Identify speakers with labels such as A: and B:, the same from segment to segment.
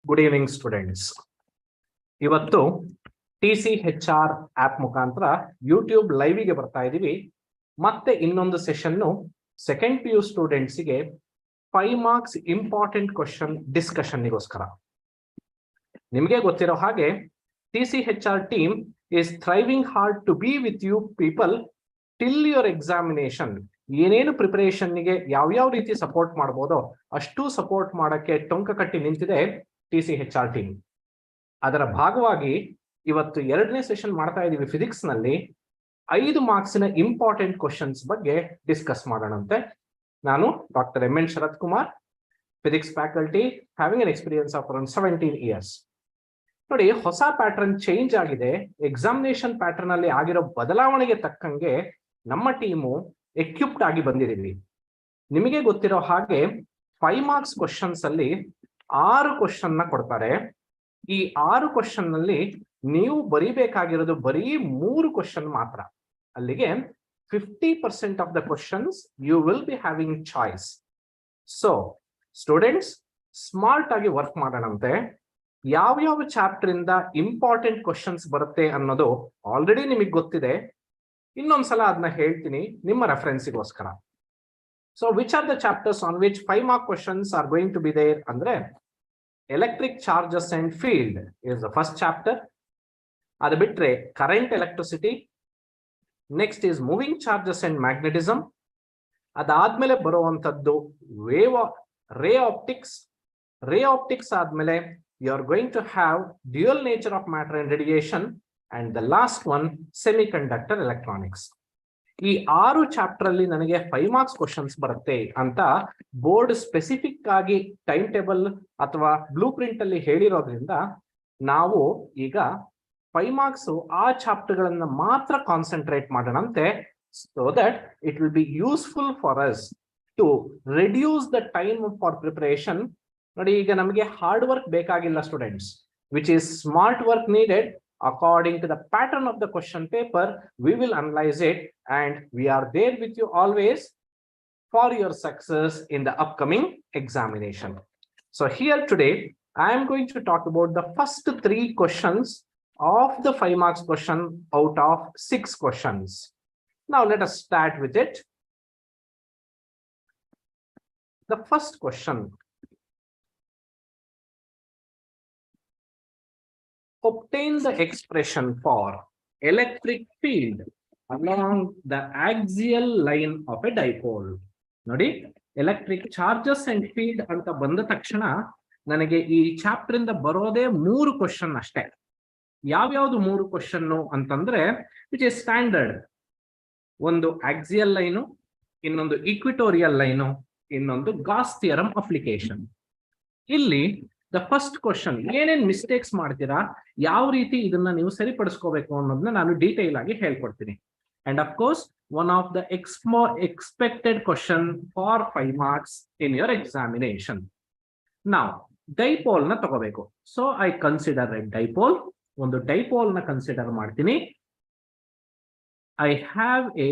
A: Good evening students. ಇವತ್ತು tchr app ಮುಖಾಂತರ YouTube ಲೈವ್ಗೆ ಬರ್ತಾ ಇದೀವಿ. ಮತ್ತೆ ಇನ್ನೊಂದು ಸೆಷನ್ನು ಸೆಕೆಂಡ್ PU ಸ್ಟೂಡೆಂಟ್ಸ್ಗೆ 5 ಮಾರ್ಕ್ಸ್ ಇಂಪಾರ್ಟೆಂಟ್ ಕ್ವಶನ್ ಡಿಸ್ಕಷನ್ಗೋಸ್ಕರ. ನಿಮಗೆ ಗೊತ್ತಿರೋ ಹಾಗೆ tchr team is thriving hard to be with you people till your examination. ಏನೇನು ಪ್ರಿಪರೇಷನ್ಗೆ ಯಾವ್ಯಾವ ರೀತಿ ಸಪೋರ್ಟ್ ಮಾಡ್ಬೋದೋ ಅಷ್ಟು ಸಪೋರ್ಟ್ ಮಾಡಕ್ಕೆ ಟೊಂಕ ಕಟ್ಟಿ ನಿಂತಿದೆ tchr ಟೀಮ್. ಅದರ ಭಾಗವಾಗಿ ಇವತ್ತು ಎರಡನೇ ಸೆಷನ್ ಮಾಡ್ತಾ ಇದೀವಿ. ಫಿಸಿಕ್ಸ್ ನಲ್ಲಿ 5 ಮಾರ್ಕ್ಸಿನ ಇಂಪಾರ್ಟೆಂಟ್ ಕ್ವಶನ್ಸ್ ಬಗ್ಗೆ ಡಿಸ್ಕಸ್ ಮಾಡೋಣಂತೆ. ನಾನು doctor MN Sharath Kumar, physics faculty, having an experience of around 17 years. ನೋಡಿ, ಹೊಸ ಪ್ಯಾಟರ್ನ್ ಚೇಂಜ್ ಆಗಿದೆ. ಎಕ್ಸಾಮಿನೇಷನ್ ಪ್ಯಾಟರ್ನ್ ಅಲ್ಲಿ ಆಗಿರೋ ಬದಲಾವಣೆಗೆ ತಕ್ಕಂಗೆ ನಮ್ಮ ಟೀಮು ಎಕ್ವಿಪ್ಡ್ ಆಗಿ ಬಂದಿದ್ದೀವಿ. ನಿಮಗೆ ಗೊತ್ತಿರೋ ಹಾಗೆ 5 ಮಾರ್ಕ್ಸ್ ಕ್ವಶನ್ಸ್ ಅಲ್ಲಿ 6 ಕ್ವಶನ್ ನ ಕೊಡ್ತಾರೆ. ಈ 6 ಕ್ವಶನ್ ನಲ್ಲಿ ನೀವು ಬರೀಬೇಕಾಗಿರೋದು ಬರೀ 3 ಕ್ವಶನ್ ಮಾತ್ರ. ಅಲ್ಲಿಗೆ 50% of the questions you will be having choice. So students, smart ಆಗಿ ವರ್ಕ್ ಮಾಡೋಣಂತೆ. ಯಾವ್ಯಾವ ಚಾಪ್ಟರ್ ಇಂದ ಇಂಪಾರ್ಟೆಂಟ್ ಕ್ವಶನ್ಸ್ ಬರುತ್ತೆ ಅನ್ನೋದು ಆಲ್ರೆಡಿ ನಿಮಗೆ ಗೊತ್ತಿದೆ. ಇನ್ನೊಂದ್ಸಲ ಅದನ್ನ ಹೇಳ್ತೀನಿ ನಿಮ್ಮ ರೆಫರೆನ್ಸ್ಗೋಸ್ಕರ. So which are the chapters on which 5 mark questions are going to be there ಅಂದ್ರೆ electric charges and field is the first chapter. ಅದು ಬಿಟ್ರೆ current electricity, next is moving charges and magnetism. ಅದಾದ್ಮೇಲೆ ಬರುವಂತದ್ದು ರೇ ಆಪ್ಟಿಕ್ಸ್. ರೇ ಆಪ್ಟಿಕ್ಸ್ ಆದ್ಮೇಲೆ you are going to have dual nature of matter and radiation, and the last one semiconductor electronics. ಈ 6 chapter ಅಲ್ಲಿ ನನಗೆ 5 marks questions ಬರುತ್ತೆ ಅಂತ board specific ಆಗಿ time table ಅಥವಾ ಬ್ಲೂ ಪ್ರಿಂಟ್ ಅಲ್ಲಿ ಹೇಳಿರೋದ್ರಿಂದ ನಾವು ಈಗ 5 ಮಾರ್ಕ್ಸ್ ಆ ಚಾಪ್ಟರ್ ಗಳನ್ನ ಮಾತ್ರ ಕಾನ್ಸಂಟ್ರೇಟ್ ಮಾಡೋಣಂತೆ. So that it will be useful for us to reduce the time for preparation. ನೋಡಿ, ಈಗ ನಮಗೆ ಹಾರ್ಡ್ ವರ್ಕ್ ಬೇಕಾಗಿಲ್ಲ students, which is smart work needed. According to the pattern of the question paper, we will analyze it, and we are there with you always for your success in the upcoming examination. So here today, I am going to talk about the first 3 questions of the 5 marks question out of 6 questions. Now let us start with it. The first question: obtain the expression for electric field along the axial line of a dipole. ನೋಡಿ, electric charges and field ಅಂತ ಬಂದ ತಕ್ಷಣ ನನಗೆ ಈ chapter ಇಂದ ಬರೋದೇ 3 question ಅಷ್ಟೇ. ಯಾವ್ಯಾವ್ದು 3 ಕ್ವಶನ್ ಅಂತಂದ್ರೆ, ವಿಚ್ ಇಸ್ ಸ್ಟ್ಯಾಂಡರ್ಡ್. ಒಂದು ಆಕ್ಸಿಯಲ್ ಲೈನು, ಇನ್ನೊಂದು ಈಕ್ವಿಟೋರಿಯಲ್ ಲೈನು, ಇನ್ನೊಂದು ಗಾಸ್ ಥಿಯರಂ ಅಪ್ಲಿಕೇಶನ್. ಇಲ್ಲಿ ದ ಫಸ್ಟ್ ಕ್ವಶನ್, ಏನೇನ್ ಮಿಸ್ಟೇಕ್ಸ್ ಮಾಡ್ತೀರಾ, ಯಾವ ರೀತಿ ಇದನ್ನ ನೀವು ಸರಿಪಡಿಸ್ಕೋಬೇಕು ಅನ್ನೋದನ್ನ ನಾನು ಡೀಟೇಲ್ ಆಗಿ ಹೇಳ್ಕೊಡ್ತೀನಿ. And of course one of the expected question for 5 marks in your examination. ನಾವು ಡೈಪೋಲ್ ನ ತಗೋಬೇಕು. So I consider a dipole. ಒಂದು ಡೈಪೋಲ್ ನ ಕನ್ಸಿಡರ್ ಮಾಡ್ತೀನಿ. I have a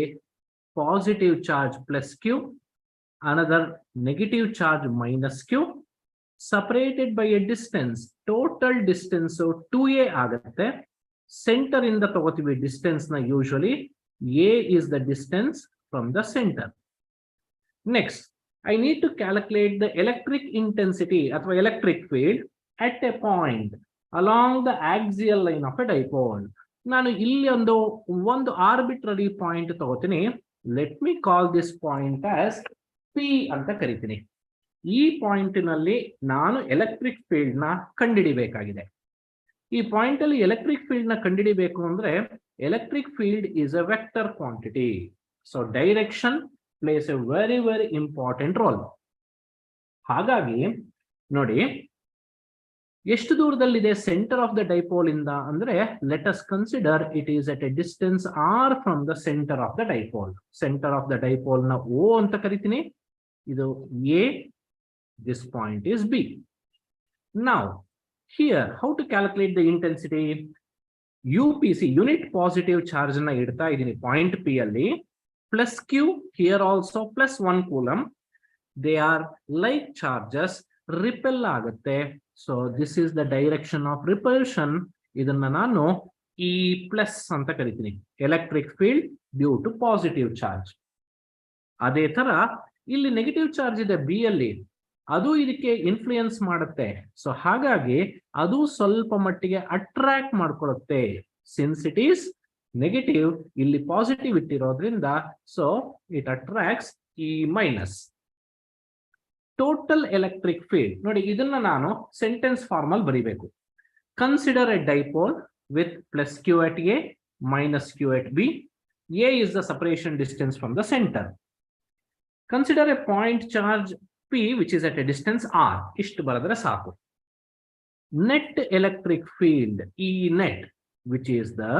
A: positive charge plus Q, another negative charge minus Q, separated by a distance. Total distance 2a ಆಗುತ್ತೆ. Centre ಇಂದ ತಗೋತೀವಿ distance ನ. Usually a is the distance from the center. Next, I need to calculate the electric intensity ಅಥವಾ electric field at a point along the axial line of a dipole. ನಾನು ಇಲ್ಲಿ ಒಂದು arbitrary point ತಗೋತೀನಿ. Let me call this point as P ಅಂತ ಕರಿತೀನಿ. ಈ ಪಾಯಿಂಟ್ನಲ್ಲಿ ನಾನು ಎಲೆಕ್ಟ್ರಿಕ್ ಫೀಲ್ಡ್ ನ ಕಂಡುಹಿಡಿಬೇಕಾಗಿದೆ. ಈ ಪಾಯಿಂಟ್ ಅಲ್ಲಿ ಎಲೆಕ್ಟ್ರಿಕ್ ಫೀಲ್ಡ್ ನ ಕಂಡುಹಿಡಿಬೇಕು ಅಂದ್ರೆ electric field is a vector quantity. So direction place a very very important roll. ಹಾಗಾಗಿ ನೋಡಿ, ಎಷ್ಟು ದೂರದಲ್ಲಿದೆ ಸೆಂಟರ್ ಆಫ್ ದ ಡೈಪೋಲ್ ಇಂದ ಅಂದ್ರೆ, let us consider it is at a distance R from the centre of the dipole. Centre of the dipole ನ O ಅಂತ ಕರಿತೀನಿ. ಇದು A. This point is B. Now, here, how to calculate the intensity? UPC, unit positive charge na idta idini point P alli, plus Q, here also plus 1 coulomb. They are like charges. Repel ಆಗುತ್ತೆ. So this is the direction of repulsion. ಇದನ್ನ ನಾನು E plus ಅಂತ ಕರಿತೀನಿ, electric field due to positive charge. ಅದೇ ತರ ಇಲ್ಲಿ negative charge ಇದೆ B ಅಲ್ಲಿ, ಅದು ಇದಕ್ಕೆ ಇನ್ಫ್ಲೂಯೆನ್ಸ್ ಮಾಡುತ್ತೆ. ಸೊ ಹಾಗಾಗಿ ಅದು ಸ್ವಲ್ಪ ಮಟ್ಟಿಗೆ ಅಟ್ರಾಕ್ಟ್ ಮಾಡ್ಕೊಳ್ಳುತ್ತೆ. ಸಿನ್ಸ್ ಇಟ್ ಈಸ್ ನೆಗೆಟಿವ್, ಇಲ್ಲಿ ಪಾಸಿಟಿವ್ ಇಟ್ಟಿರೋದ್ರಿಂದ so it attracts E minus. Total electric field ನೋಡಿ, ಇದನ್ನ ನಾನು ಸೆಂಟೆನ್ಸ್ ಫಾರ್ಮ್ ಅಲ್ಲಿ ಬರೀಬೇಕು. Consider a dipole with plus q at A minus q at B. A is the separation distance from the center. Consider a point charge P which is at a distance R. Ishtu baradre saaku. Net electric field E net, which is the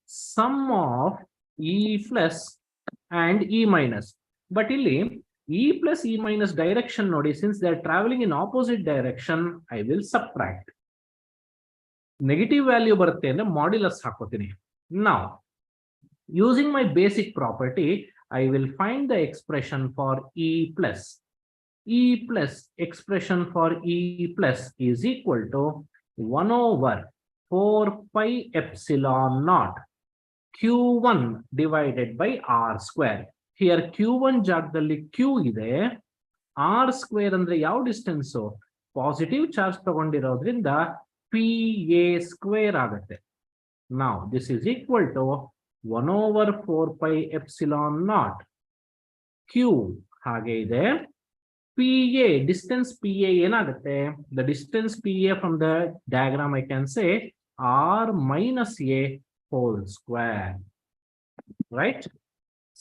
A: sum of E plus and E minus. But illi E plus E minus direction nodi, since they are traveling in opposite direction, I will subtract. Negative value ಬರುತ್ತೆ ಅಂದ್ರೆ modulus ಹಾಕೋತೀನಿ. Now using my basic property I will find the expression for E plus. E plus expression for E plus is equal to 1/4 pi epsilon naught q1 divided by R square. Here q1 ಜಾಗದಲ್ಲಿ q ಇದೆ, R square ಅಂದ್ರೆ ಯಾವ distance, positive charge ತಗೊಂಡಿರೋದ್ರಿಂದ PA square ಆಗುತ್ತೆ. Now this is equal to 1/4 pi epsilon naught Q ಹಾಗೆ ಇದೆ. PA distance PA ಏನಾಗುತ್ತೆ, the distance PA from the diagram I can say R minus A whole square, right?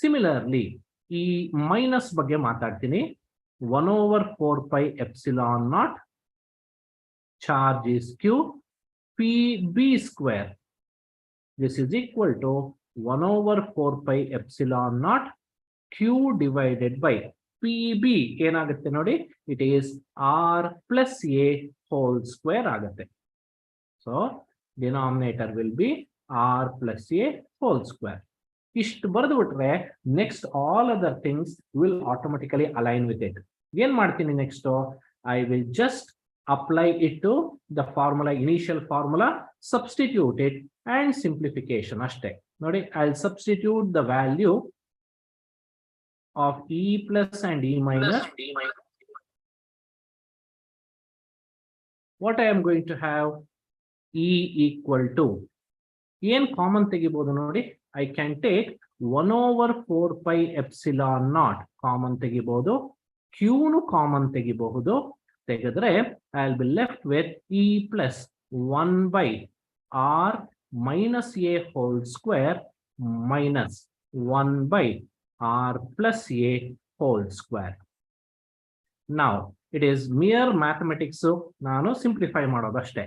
A: Similarly ಈ minus ಬಗ್ಗೆ ಮಾತಾಡ್ತೀನಿ. 1/4 pi epsilon naught charge is Q PB square. This is equal to 1/4 pi epsilon naught Q divided by PB ಏನಾಗುತ್ತೆ ನೋಡಿ, it is R plus A whole square ಆಗುತ್ತೆ. So denominator will be R plus A whole square. ಇಷ್ಟು ಬರೆದು ಬಿಟ್ರೆ next all other things will automatically align with it. ಏನ್ ಮಾಡ್ತೀನಿ next, I will just apply it to the formula, initial formula, substitute it and simplification ashte. Nodi, I'll substitute the value of E plus and E minus. What I am going to have, E equal to, yen common tegibodu nodi, I can take 1/4 pi epsilon naught common tegibodu, Q nu common tegibodu. ತೆಗೆದ್ರೆ I will be left with E plus 1/R minus A whole square minus 1/R plus A whole square. Now it is mere mathematics, ನಾನು simplify ಮಾಡೋದಷ್ಟೇ.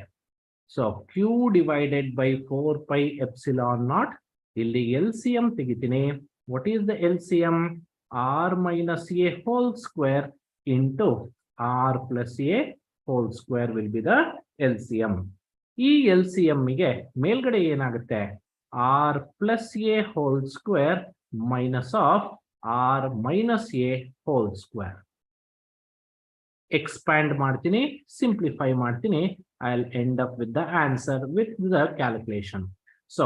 A: So Q divided by 4 pi epsilon naught, ಇಲ್ಲಿ LCM ತೆಗಿತೀನಿ. What is the LCM? R minus A whole square into R plus A whole square will be the LCM. ಈ LCM ಗೆ ಮೇಲ್ಗಡೆ ಏನಾಗುತ್ತೆ, R plus A whole square minus of R minus A whole square. Expand ಮಾಡ್ತೀನಿ, simplify ಮಾಡ್ತೀನಿ. I'll end up with the answer with the calculation. So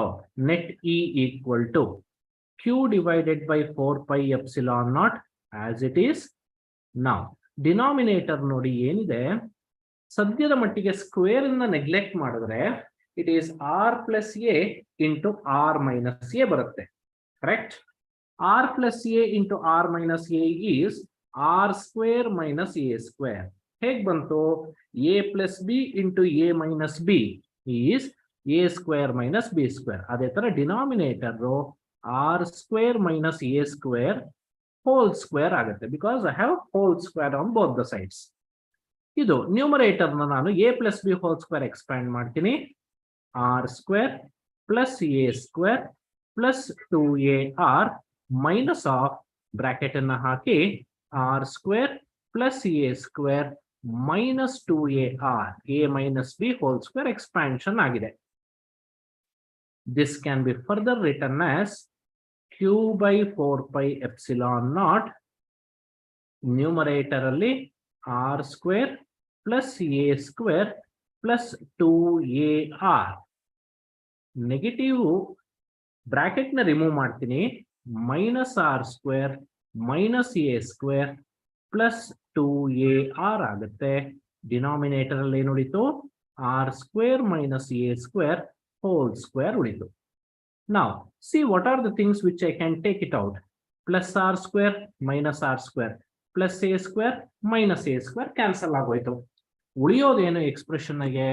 A: net E equal to Q divided by 4 pi epsilon naught as it is. Now denominator ನೋಡಿ ಏನಿದೆ, ಸದ್ಯದ ಮಟ್ಟಿಗೆ square ಅನ್ನ neglect ಮಾಡಿದ್ರೆ it is R plus A into R minus A ಬರುತ್ತೆ, correct? R plus A into R minus A is R square minus A square. ಹೇಗ್ ಬಂತು? A plus B into A minus B is A square minus B square. ಅದೇ ತರ denominator R square minus A square whole square ಆಗುತ್ತೆ, because I have whole square on both the sides. ಇದು numerator ನಾನು a plus b whole square expand ಮಾಡ್ತೀನಿ. r square plus a square plus 2ar minus of bracket ಅನ್ನು ಹಾಕಿ r square plus a square minus 2ar a minus b whole square expansion ಆಗಿದೆ. This can be further written as Q by 4 pi epsilon naught, numerator ಅಲ್ಲಿ R square plus a square plus 2ar. Negative bracket ನ remove ಮಾಡ್ತೀನಿ, minus r square minus A square plus 2ar ಆಗುತ್ತೆ. Denominator ಅಲ್ಲಿ ಏನು ಉಳಿತು? R square minus A square whole square ಉಳಿತು. Now see what are the things which I can take it out. Plus r square minus r square plus a square minus a square cancel ಆಗೋಯ್ತು. ಉಳಿಯೋದೇನು expression ಗೆ?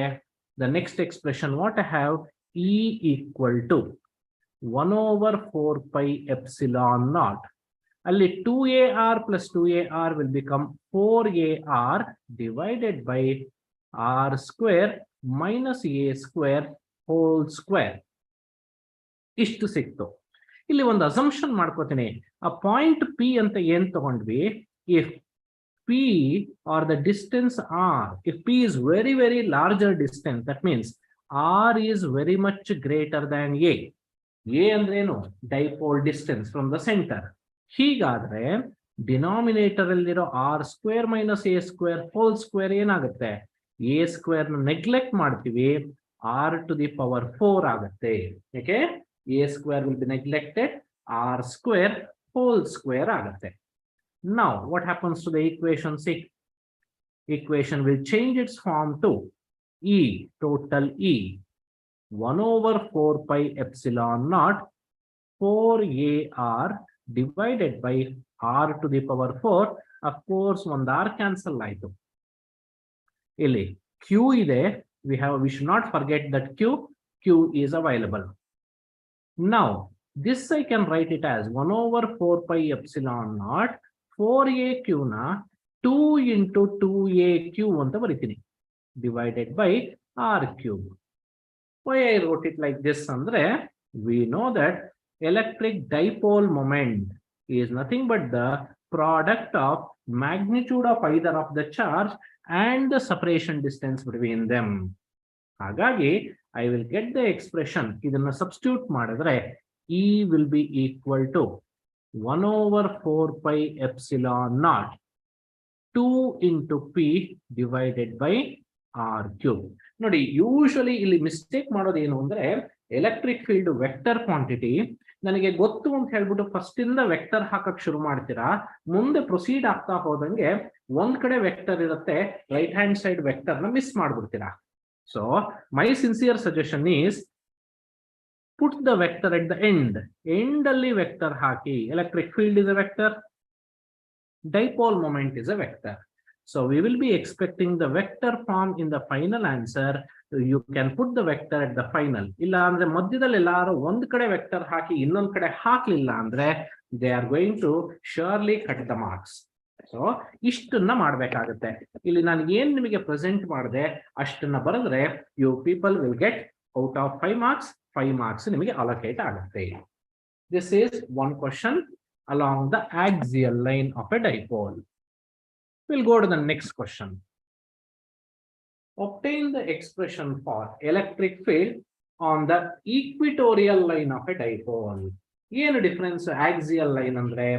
A: The next expression what I have, e equal to 1 over 4 pi epsilon naught. ಅಲ್ಲಿ 2ar plus 2ar will become 4ar divided by r square minus a square whole square. ಇಷ್ಟು ಸಿಕ್ತು. ಇಲ್ಲಿ ಒಂದು assumption ಮಾಡ್ಕೋತೀನಿ. ಆ point P ಅಂತ ಏನ್ ತಗೊಂಡ್ವಿ, if P are the distance R, if P is very very larger distance, that means R is very much greater than A. A ಅಂದ್ರೆ ಏನು? Dipole distance from the centre. ಹೀಗಾದ್ರೆ denominator ಅಲ್ಲಿರೋ R square minus A square whole square ಏನಾಗುತ್ತೆ? A square ನ neglect ಮಾಡ್ತೀವಿ, R to the power 4 ಆಗುತ್ತೆ. ಯಾಕೆ? a square will be neglected, r square whole square ಆಗುತ್ತೆ. Now what happens to the equation? See, equation will change its form to e, total e, 1 over 4 pi epsilon naught 4ar divided by r to the power 4. Of course ಒಂದು r cancel ಆಯಿತು. ಇಲ್ಲಿ q ಇದೆ, we should not forget that q is available. Now this I can write it as 1 over 4 pi epsilon naught 4aq na 2 into 2aq ಅಂತ ಬರೀತೀನಿ, divided by r cube. Why I wrote it like this ಅಂದ್ರೆ, we know that electric dipole moment is nothing but the product of magnitude of either of the charge and the separation distance between them. ಹಾಗಾಗಿ I will get the expression, ಇದನ್ನ substitute ಮಾಡಿದ್ರೆ E will be equal to 1 over 4 pi epsilon naught 2 into P divided by R cube. ನೋಡಿ, usually ಇಲ್ಲಿ mistake ಮಾಡೋದು ಏನು ಅಂದ್ರೆ, electric field vector quantity ನನಗೆ ಗೊತ್ತು ಅಂತ ಹೇಳ್ಬಿಟ್ಟು ಫಸ್ಟ್ ಇಂದ ವೆಕ್ಟರ್ ಹಾಕಕ್ ಶುರು ಮಾಡ್ತೀರಾ. ಮುಂದೆ ಪ್ರೊಸೀಡ್ ಆಗ್ತಾ ಹೋದಂಗೆ ಒಂದ್ ಕಡೆ ವೆಕ್ಟರ್ ಇರುತ್ತೆ, ರೈಟ್ ಹ್ಯಾಂಡ್ ಸೈಡ್ ವೆಕ್ಟರ್ ನ miss ಮಾಡ್ಬಿಡ್ತೀರಾ. So my sincere suggestion is put the vector at the end. End alli vector haki. Electric field is a vector. Dipole moment is a vector. So we will be expecting the vector form in the final answer. You can put the vector at the final. Illa andre madhyadalli ellaru ond kade vector haki innond kade hakliಲ್ಲ ಅಂದ್ರೆ they are going to surely cut the marks. So ಇಷ್ಟನ್ನ ಮಾಡ್ಬೇಕಾಗುತ್ತೆ. ಇಲ್ಲಿ ನಾನು ಏನ್ ನಿಮಗೆ present ಮಾಡಿದೆ ಅಷ್ಟನ್ನ ಬರೆದ್ರೆ you people will get out of 5 marks 5 marks ನಿಮಗೆ ಅಲೋಕೇಟ್ ಆಗುತ್ತೆ. This is one question along the axial line of a dipole. Will go to the next question. obtain the expression for electric field on the equatorial line of a dipole. ಏನು difference? Axial line ಅಂದ್ರೆ,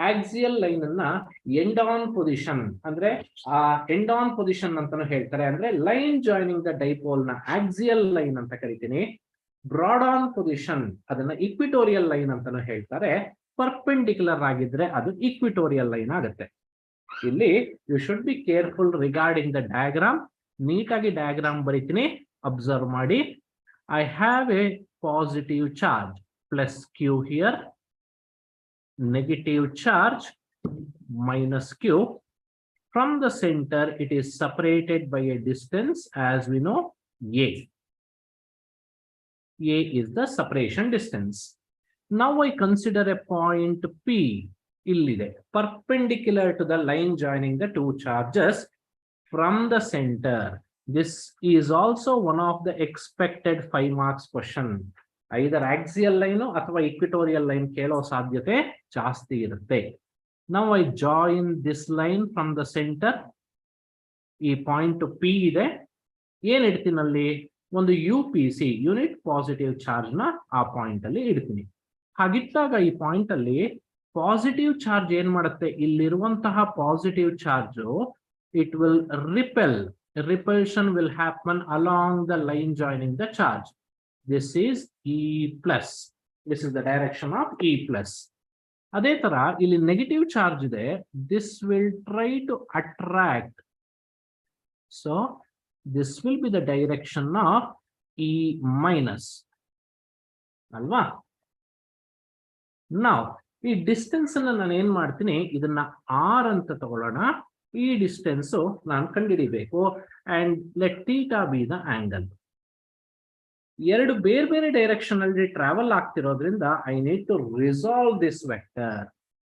A: axial line ಅನ್ನ end on position ಅಂದ್ರೆ ಆ end on position ಅಂತಾನು ಹೇಳ್ತಾರೆ. ಅಂದ್ರೆ line joining the dipole ನ axial line ಅಂತ ಕರಿತೀನಿ. ಬ್ರಾಡ್ ಆನ್ ಪೊಸಿಷನ್ ಅದನ್ನ ಇಕ್ವಿಟೋರಿಯಲ್ ಲೈನ್ ಅಂತಾನು ಹೇಳ್ತಾರೆ. ಪರ್ಪೆಂಡಿಕ್ಯುಲರ್ ಆಗಿದ್ರೆ ಅದು ಇಕ್ವಿಟೋರಿಯಲ್ ಲೈನ್ ಆಗುತ್ತೆ. ಇಲ್ಲಿ you should be careful regarding the diagram. ನೀಟಾಗಿ ಡಯಾಗ್ರಾಮ್ ಬರೀತೀನಿ, ಅಬ್ಸರ್ವ್ ಮಾಡಿ. I have a positive charge plus q here, negative charge minus q. From the center it is separated by a distance, as we know, a is the separation distance. Now I consider a point P illide perpendicular to the line joining the two charges from the center. This is also one of the expected 5 marks question. Either axial line ಅಥವಾ equatorial line ಕೇಳೋ ಸಾಧ್ಯತೆ ಜಾಸ್ತಿ ಇರುತ್ತೆ. ನಾವು I join this line from the centre. ಈ point P ಇದೆ, ಏನ್ ಇಡ್ತೀನಲ್ಲಿ ಒಂದು U P C unit positive charge ನ ಆ ಪಾಯಿಂಟ್ ಅಲ್ಲಿ ಇಡ್ತೀನಿ. ಹಾಗಿಟ್ಟಾಗ ಈ ಪಾಯಿಂಟ್ ಅಲ್ಲಿ ಪಾಸಿಟಿವ್ ಚಾರ್ಜ್ ಏನ್ ಮಾಡುತ್ತೆ, ಇಲ್ಲಿರುವಂತಹ positive charge it will repel. Repulsion will happen along the line joining the charge. This is E plus. This is the direction of E plus. ಅದೇ ತರ ಇಲ್ಲಿ ನೆಗೆಟಿವ್ ಚಾರ್ಜ್ ಇದೆ. This will try to attract. So this will be the direction of E minus. ಅಲ್ವಾ? Now ಈ distance ಅನ್ನ ನಾನು ಏನ್ ಮಾಡ್ತೀನಿ, ಇದನ್ನ R ಅಂತ ತಗೊಳ್ಳೋಣ. ಈ ಡಿಸ್ಟೆನ್ಸ್ ನಾನು ಕಂಡುಹಿಡಿಬೇಕು. And let theta be the angle. ಎರಡು ಬೇರೆ ಬೇರೆ ಡೈರೆಕ್ಷನ್ ಅಲ್ಲಿ ಟ್ರಾವೆಲ್ ಆಗ್ತಿರೋದ್ರಿಂದ I need to resolve this vector.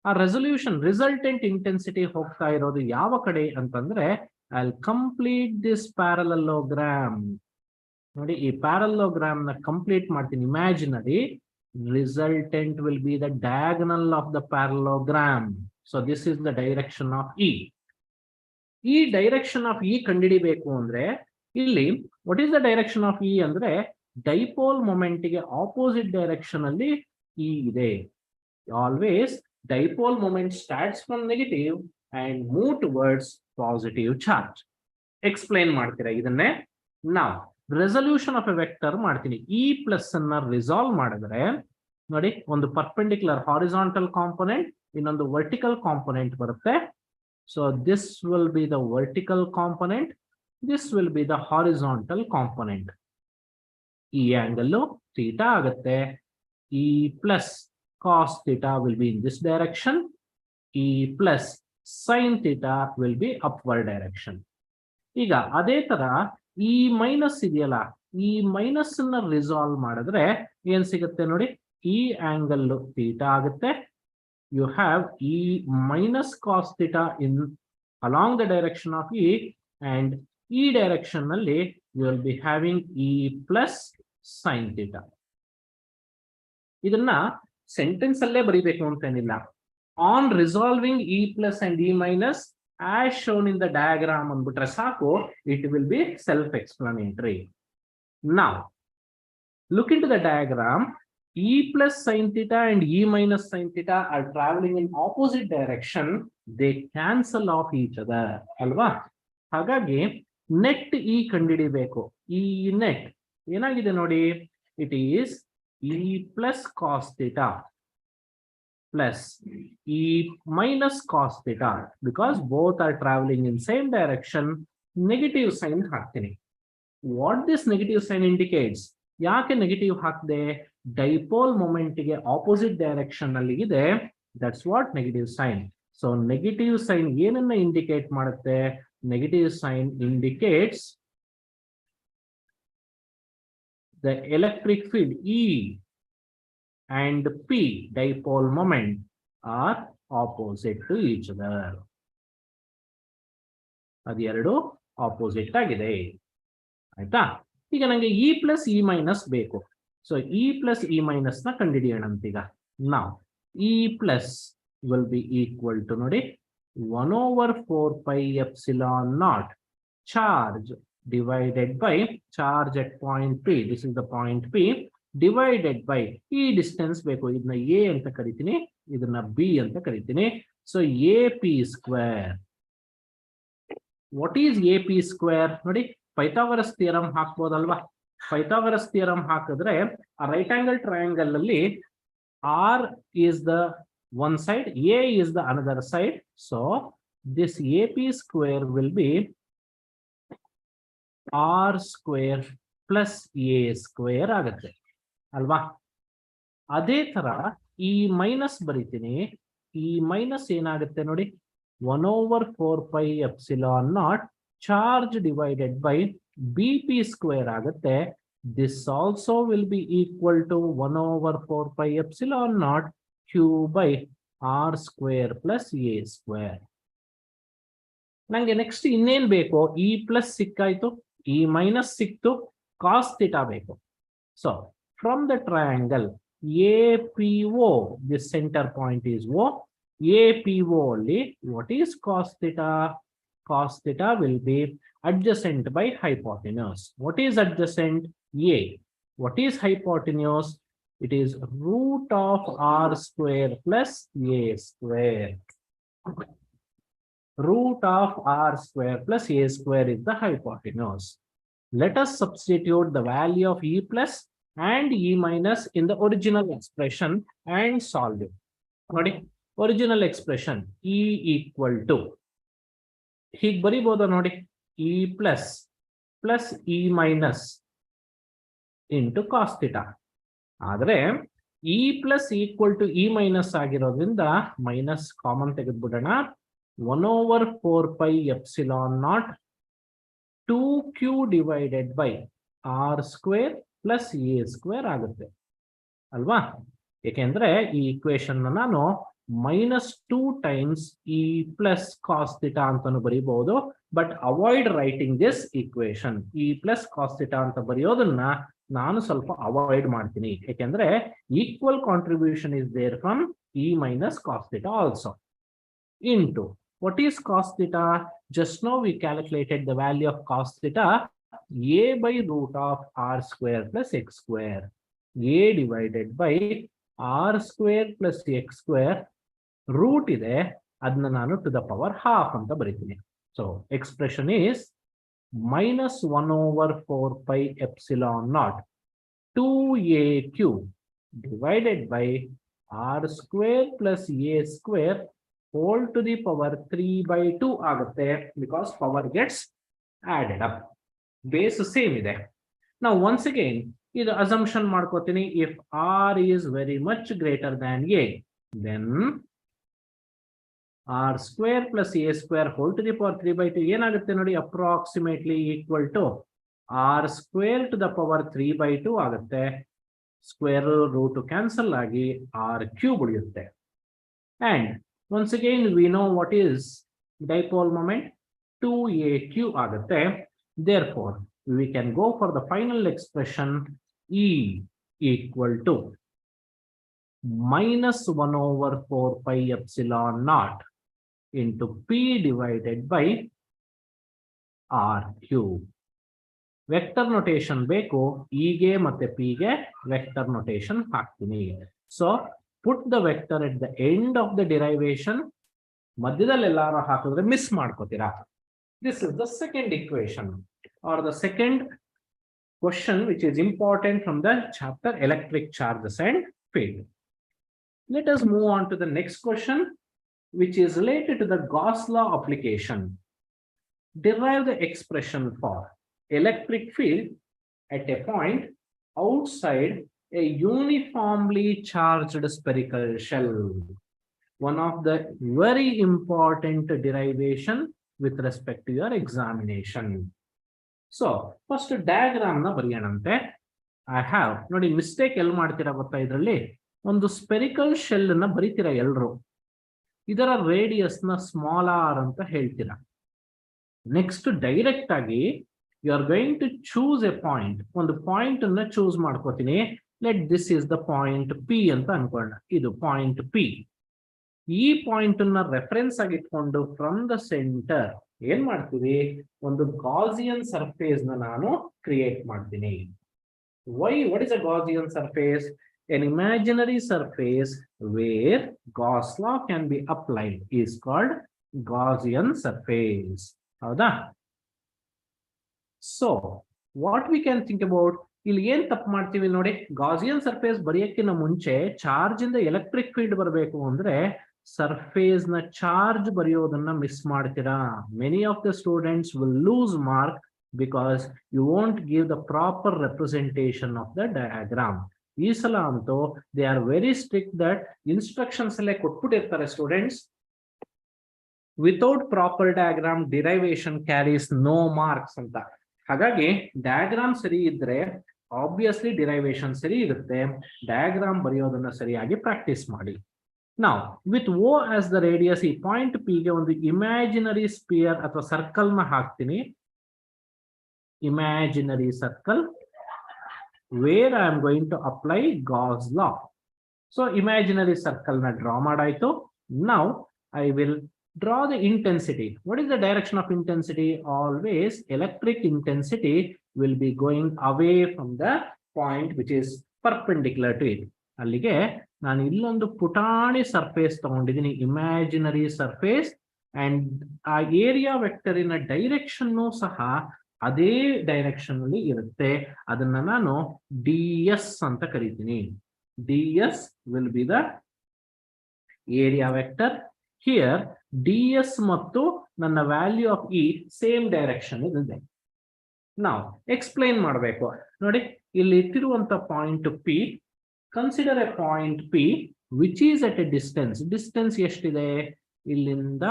A: ಆ ರೆಸಲ್ಯೂಷನ್ ರಿಸಲ್ಟೆಂಟ್ ಇಂಟೆನ್ಸಿಟಿ ಹೋಗ್ತಾ ಇರೋದು ಯಾವ ಕಡೆ ಅಂತಂದ್ರೆ, I will complete this parallelogram. ನೋಡಿ, ಈ ಪ್ಯಾರಲೋಗ್ರಾಮ್ ನ ಕಂಪ್ಲೀಟ್ ಮಾಡ್ತೀನಿ. Imaginary resultant will be the diagonal of the parallelogram. So this is the direction of E. ಈ ಡೈರೆಕ್ಷನ್ ಆಫ್ E ಕಂಡುಹಿಡಿಬೇಕು ಅಂದ್ರೆ ಇಲ್ಲಿ what is the direction of E ಅಂದ್ರೆ dipole moment ಗೆ ಆಪೋಸಿಟ್ ಡೈರೆಕ್ಷನ್ ಅಲ್ಲಿ E ಇದೆ. Always dipole moment starts from negative and move towards positive charge. Explain ಮಾಡ್ತೀರಾ ಇದನ್ನೇ. Now resolution of a vector ಮಾಡ್ತೀನಿ. E ಪ್ಲಸ್ ಅನ್ನ ರಿಸಾಲ್ವ್ ಮಾಡಿದ್ರೆ ನೋಡಿ, ಒಂದು ಪರ್ಪೆಂಡಿಕ್ಯುಲರ್ ಹಾರಿಜಾಂಟಲ್ ಕಾಂಪೊನೆಂಟ್, ಇನ್ನೊಂದು ವರ್ಟಿಕಲ್ ಕಾಂಪೊನೆಂಟ್ ಬರುತ್ತೆ. So this will be the vertical component, this will be the horizontal component. ಈ ಆಂಗಲ್ ಥೀಟಾ ಆಗುತ್ತೆ. E plus cos theta will be in this direction. E plus sine theta will be upward direction. ಈಗ ಅದೇ ತರ ಈ minus ಇದೆಯಲ್ಲ, ಈ minus ಅನ್ನ resolve ಮಾಡಿದ್ರೆ ಏನ್ ಸಿಗುತ್ತೆ ನೋಡಿ, ಈ ಆಂಗಲ್ ಥೀಟಾ ಆಗುತ್ತೆ. You have E minus cos theta in along the direction of E, and ಈ ಡೈರೆಕ್ಷನ್ ನಲ್ಲಿ you will be having E plus sine theta. ಇದನ್ನ ಸೆಂಟೆನ್ಸ್ ಅಲ್ಲೇ ಬರೀಬೇಕು ಅಂತೇನಿಲ್ಲ. On resolving E plus and E minus as shown in the diagram ಅಂದ್ಬಿಟ್ರೆ ಸಾಕು, it will be self-explanatory. Now, look into the diagram. E plus sin theta and E minus sin theta are traveling in opposite direction. They cancel off each other. ಅಲ್ವಾ? ಹಾಗಾಗಿ net E ಕಂಡುಹಿಡಿಬೇಕು. E net ಏನಾಗಿದೆ ನೋಡಿ, it is E plus cos theta plus E minus cos theta, because both are traveling in same direction. Negative sign ಹಾಕ್ತೀನಿ. What this negative sign indicates? ಯಾಕೆ negative ಹಾಕಿದೆ? Dipole moment ಗೆ opposite direction ಅಲ್ಲಿ ಇದೆ. That's what negative sign. So negative sign ಏನನ್ನ indicate ಮಾಡುತ್ತೆ? Negative sign indicates the electric field E and P dipole moment are opposite to each other. ಅದೆರಡು opposite ಆಗಿದೆ. ಆಯ್ತಾ? ಈಗ ನಂಗೆ E ಪ್ಲಸ್ ಇ ಮೈನಸ್ ಬೇಕು. So E plus E minus ನ ಕಂಡುಹಿಡಿಯೋಣ ಅಂತೀಗ. ನಾವು E plus will be equal to ನೋಡಿ 1/4 pi epsilon naught charge divided by charge at point P. This is the point P. Divided by ಈ distance ಬೇಕು. ಇದನ್ನ A ಅಂತ ಕರಿತೀನಿ, ಇದನ್ನ ಬಿ ಅಂತ ಕರಿತೀನಿ. So A P square. What is A P square? ನೋಡಿ, ಪೈಥಾಗರಸ್ ಥಿಯರಂ ಹಾಕ್ಬೋದಲ್ವಾ? ಪೈಥಾಗರಸ್ ಥಿಯರಂ ಹಾಕಿದ್ರೆ ಆ ರೈಟ್ ಆಂಗಲ್ ಟ್ರಯಾಂಗಲ್ ಅಲ್ಲಿ R is the one side, A is the another side. So this A P square will be R square plus A square ಆಗುತ್ತೆ ಅಲ್ವಾ? ಅದೇ ತರ ಈ ಮೈನಸ್ ಬರೀತೀನಿ. ಈ ಮೈನಸ್ ಏನಾಗುತ್ತೆ ನೋಡಿ, 1/4 pi epsilon naught charge divided by bp square ಆಗುತ್ತೆ. This also will be equal to 1/4 pi epsilon naught q by r square plus a square. ನಂಗೆ ನೆಕ್ಸ್ಟ್ ಇನ್ನೇನ್ ಬೇಕು? E ಪ್ಲಸ್ ಸಿಕ್ಕಾಯ್ತು, E ಮೈನಸ್ ಸಿಕ್ತು, cos theta ಬೇಕು. So from the triangle APO, this center point is O. APO only, what is cos theta? Cos theta will be adjacent by hypotenuse. What is adjacent? A. What is hypotenuse? It is root of r square plus a square. root of r square plus a square is the hypotenuse. Let us substitute the value of e plus and e minus in the original expression and solve it. ನೋಡಿ original expression e equal to ಹೀಗೆ ಬರೀಬಹುದು ನೋಡಿ e plus plus e minus into cos theta. ಆದರೆ e plus equal to e minus ಆಗಿರೋದ್ರಿಂದ minus common ತೆಗೆದುಬಿಡೋಣ. 1/4 pi epsilon naught 2q divided by r square plus a square ಆಗುತ್ತೆ ಅಲ್ವಾ? ಏಕೆಂದ್ರೆ ಈ equation ನಾನು -2 times e plus cos theta ಅಂತಾನು ಬರೀಬಹುದು. But avoid writing this equation. e plus cos theta ಅಂತ ಬರೆಯೋದನ್ನ ನಾನು ಸ್ವಲ್ಪ ಅವಾಯ್ಡ್ ಮಾಡ್ತೀನಿ. ಯಾಕೆಂದ್ರೆ equal contribution is there from e minus cos theta ಆಲ್ಸೋ. Into what is cos theta? Just now we calculated the value of cos theta, a by root of r square plus x square. a divided by r square plus x square. root ಇದೆ ಅದನ್ನ ನಾನು to the power half ಅಂತ ಬರೀತೀನಿ. So expression is -1/4 pi epsilon naught 2aq divided by r square plus a square whole to the power 3/2 ಆಗುತ್ತೆ because power gets added up. Base same ಇದೆ. Now once again ಇದು assumption ಮಾಡ್ಕೋತೀನಿ. If r is very much greater than a, then r square plus a square whole to the power 3/2 ಏನಾಗುತ್ತೆ ನೋಡಿ, approximately equal to r square to the power 3/2 ಆಗುತ್ತೆ. Square root cancel ಆಗಿ r cube ಉಳಿಯುತ್ತೆ. And once again we know what is dipole moment, 2aq ಆಗುತ್ತೆ. Therefore we can go for the final expression e equal to -1/4 pi epsilon naught into p divided by r cube. Vector notation ಬೇಕು, ಇಗೆ ಮತ್ತೆ P ಗೆ vector notation ಹಾಕ್ತೀನಿ. So put the vector at the end of the derivation. ಮಧ್ಯದಲ್ಲಿ ಎಲ್ಲಾರು ಹಾಕಿದ್ರೆ miss ಮಾಡ್ಕೋತೀರಾ. This is the second equation or the second question which is important from the chapter electric charges and field. Let us move on to the next question, which is related to the Gauss law application. Derive the expression for electric field at a point outside a uniformly charged spherical shell. One of the very important derivation with respect to your examination. So first diagram na bariyanante. I have ನೋಡಿ mistake ಎಲ್ಲಿ ಮಾಡ್ತೀರಾ ಗೊತ್ತಾ, ಇದರಲ್ಲಿ ಒಂದು spherical shell ನ ಬರೀತೀರಾ ಎಲ್ಲರೂ. ಇದರ radius ನ ಸ್ಮಾಲ್ ಆರ್ ಅಂತ ಹೇಳ್ತೀರಾ. ನೆಕ್ಸ್ಟ್ ಡೈರೆಕ್ಟ್ ಆಗಿ you are going to choose a point. ಒಂದು ಪಾಯಿಂಟ್ ಅನ್ನ ಚೂಸ್ ಮಾಡ್ಕೋತೀನಿ. Let this is the point P ಅಂತ ಅನ್ಕೊಳ್ಳೋಣ. ಇದು ಪಾಯಿಂಟ್ ಪಿ. ಈ ಪಾಯಿಂಟ್ ಅನ್ನ ರೆಫರೆನ್ಸ್ ಆಗಿ ಇಟ್ಕೊಂಡು ಫ್ರಮ್ ದ ಸೆಂಟರ್ ಏನ್ ಮಾಡ್ತೀವಿ, ಒಂದು ಗಾಸಿಯನ್ ಸರ್ಫೇಸ್ ನ ನಾನು ಕ್ರಿಯೇಟ್ ಮಾಡ್ತೀನಿ. what is a Gaussian surface? An imaginary surface where Gauss law can be applied is called Gaussian surface. ಹೌದಾ? So what we can think about, ಇಲ್ಲಿ ಏನ್ ತಪ್ಪು ಮಾಡ್ತೀವಿ ನೋಡಿ, ಗಾಸಿಯನ್ ಸರ್ಫೇಸ್ ಬರೆಯಕ್ಕಿಂತ ಮುಂಚೆ ಚಾರ್ಜ್ ಇಂದ ಎಲೆಕ್ಟ್ರಿಕ್ ಫೀಲ್ಡ್ ಬರಬೇಕು ಅಂದ್ರೆ ಸರ್ಫೇಸ್ ನ ಚಾರ್ಜ್ ಬರೆಯೋದನ್ನ ಮಿಸ್ ಮಾಡ್ತೀರಾ. Many of the students will lose mark because you won't give the proper representation of the diagram. ಈ ಸಲ ಅಂತೂ they are very strict that instructions ಅಲ್ಲೇ ಕೊಟ್ಬಿಟ್ಟಿರ್ತಾರೆ students. Without proper diagram derivation carries no marks ಅಂತ. ಹಾಗಾಗಿ diagram ಸರಿ ಇದ್ರೆ obviously derivation ಸರಿ ಇರುತ್ತೆ. ಡಯಾಗ್ರಾಮ್ ಬರೆಯೋದನ್ನ ಸರಿಯಾಗಿ ಪ್ರಾಕ್ಟೀಸ್ ಮಾಡಿ. ನಾವು with O as the radius, ಈ ಪಾಯಿಂಟ್ ಪಿ ಗೆ ಒಂದು ಇಮ್ಯಾಜಿನರಿ ಸ್ಪಿಯರ್ ಅಥವಾ ಸರ್ಕಲ್ ನ ಹಾಕ್ತೀನಿ. Imaginary circle where I am going to apply Gauss law. So imaginary circle ನ ಡ್ರಾ ಮಾಡಾಯ್ತು. Now I will draw the intensity. What is the direction of intensity? Always electric intensity will be going away from the point which is perpendicular to it. ಅಲ್ಲಿಗೆ ನಾನು ಇಲ್ಲೊಂದು ಪುಟಾಣಿ surface ತಗೊಂಡಿದ್ದೀನಿ, imaginary surface. And ಆ area vector ಇನ direction ಸಹ ಅದೇ direction ಅಲ್ಲಿ ಇರುತ್ತೆ. ಅದನ್ನ ನಾನು ಡಿಎಸ್ ಅಂತ ಕರಿತೀನಿ. DS will be the area vector. Here DS ಮತ್ತು ನನ್ನ value of E same direction ಇದೆ. ನಾವು ಎಕ್ಸ್ಪ್ಲೈನ್ ಮಾಡಬೇಕು ನೋಡಿ. ಇಲ್ಲಿ ಇಟ್ಟಿರುವಂತ point P, consider a point P which is at a distance. Distance ಎಷ್ಟಿದೆ ಇಲ್ಲಿಂದ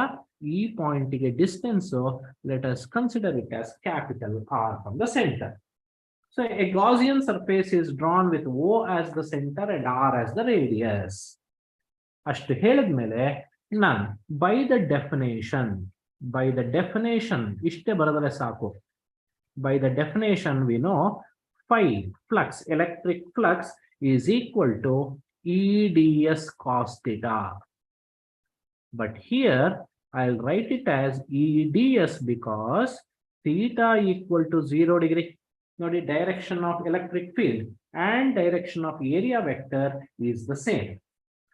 A: ಈ ಪಾಯಿಂಟ್ಗೆ distance, let us consider it as capital R from the centre. So a Gaussian surface is drawn with O as the center and R as the radius. ಅಷ್ಟು ಹೇಳಿದ್ಮೇಲೆ ನಾನು by the definition ಇಷ್ಟೇ ಬರೆದರೆ ಸಾಕು. By the definition, we know phi flux, electric flux, is equal to EDS cos theta. But here I'll write it as EDS because theta equal to 0 degree. Now the direction of electric field and direction of area vector is the same.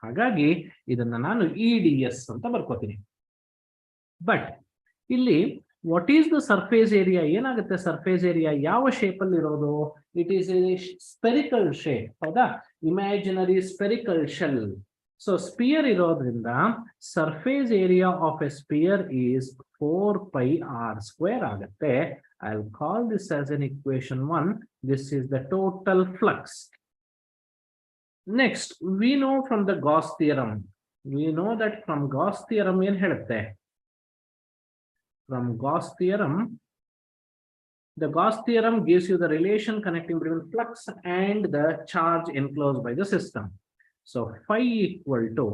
A: ಹಾಗಾಗಿ ಇದನ್ನ ನಾನು EDS ಅಂತ ಬರ್ಕೋತೀನಿ. But ಇಲ್ಲಿ what is the surface area ಏನಾಗುತ್ತೆ? Surface area ಯಾವ shape ಅಲ್ಲಿ ಇರೋದು? It is a spherical shape, ಹೌದಾ? Imaginary spherical shell. So sphere ಇರೋದ್ರಿಂದ surface area of a sphere is 4πr² ಆಗುತ್ತೆ. I will call this as an equation 1. This is the total flux. Next we know from the Gauss theorem, Gauss theorem ಏನ್ ಹೇಳುತ್ತೆ? From Gauss theorem, the Gauss theorem gives you the relation connecting between flux and the charge enclosed by the system. So phi equal to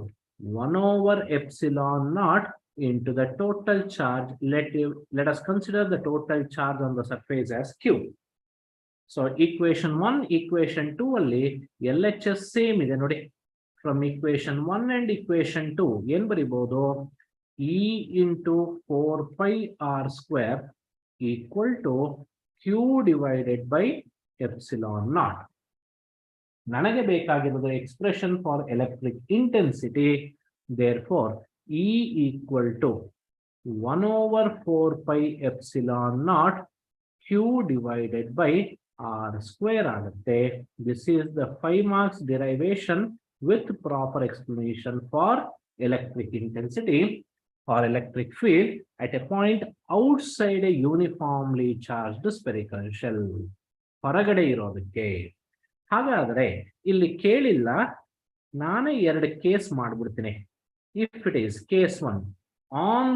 A: 1/epsilon naught into the total charge. Let us consider the total charge on the surface as Q. So equation 1, equation 2 ಅಲ್ಲಿ LHS same ಇದೆ ನೋಡಿ. From equation 1 and equation 2 ಏನ್ ಬರಿಬಹುದು? E into 4πr² equal to Q divided by epsilon naught. ನನಗೆ ಬೇಕಾಗಿರೋದು expression for electric intensity. therefore E equal to 1/4π∈0 Q divided by r² ಆಗುತ್ತೆ. This is the 5 marks derivation with proper explanation for electric intensity or electric field at a point outside a uniformly charged spherical shell. ಹೊರಗಡೆ ಇರೋದಕ್ಕೆ. ಹಾಗಾದ್ರೆ ಇಲ್ಲಿ ಕೇಳಿಲ್ಲ, ನಾನೇ ಎರಡು case ಮಾಡ್ಬಿಡ್ತೀನಿ. If it is case 1 on